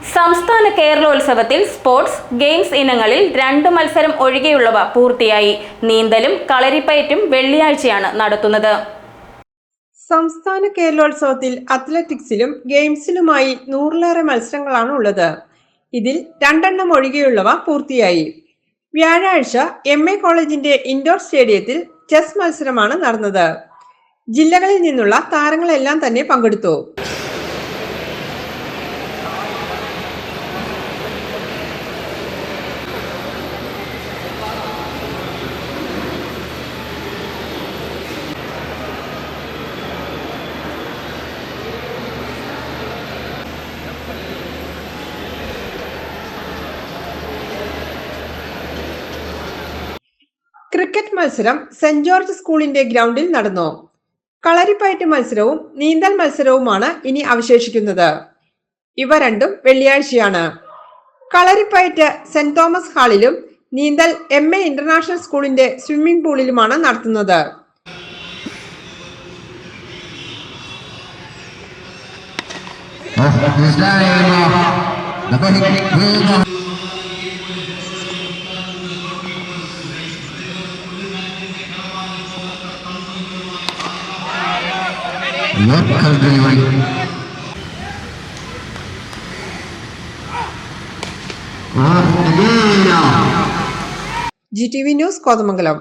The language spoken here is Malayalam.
സംസ്ഥാന കേരളോത്സവത്തിൽ സ്പോർട്സ്, ഗെയിംസ് ഇനങ്ങളിൽ 2 മത്സരം ഒഴികെയുള്ളവ പൂർത്തിയായി. നീന്തലും കളരിപ്പയറ്റും വെള്ളിയാഴ്ചയാണ് നടത്തുന്നത്. സംസ്ഥാന കേരളോത്സവത്തിൽ അത്ലറ്റിക്സിലും ഗെയിംസിലുമായി 100ലേറെ മത്സരങ്ങളാണ് ഉള്ളത്. ഇതിൽ 2 ഒഴികെയുള്ളവ പൂർത്തിയായി. വ്യാഴാഴ്ച MA കോളേജിന്റെ ഇൻഡോർ സ്റ്റേഡിയത്തിൽ ചെസ് മത്സരമാണ് നടന്നത്. ജില്ലകളിൽ നിന്നുള്ള താരങ്ങളെല്ലാം തന്നെ പങ്കെടുത്തു. ക്രിക്കറ്റ് മത്സരം സെന്റ് ജോർജ് സ്കൂളിന്റെ ഗ്രൗണ്ടിൽ നടന്നു. കളരിപ്പയറ്റ് മത്സരവും നീന്തൽ മത്സരവുമാണ് ഇനി അവശേഷിക്കുന്നത്. ഇവ രണ്ടും വെള്ളിയാഴ്ചയാണ്. കളരിപ്പയറ്റ് സെന്റ് തോമസ് ഹാളിലും നീന്തൽ MA ഇന്റർനാഷണൽ സ്കൂളിന്റെ സ്വിമ്മിംഗ് പൂളിലുമാണ് നടത്തുന്നത്. GTV news Kothamangalam.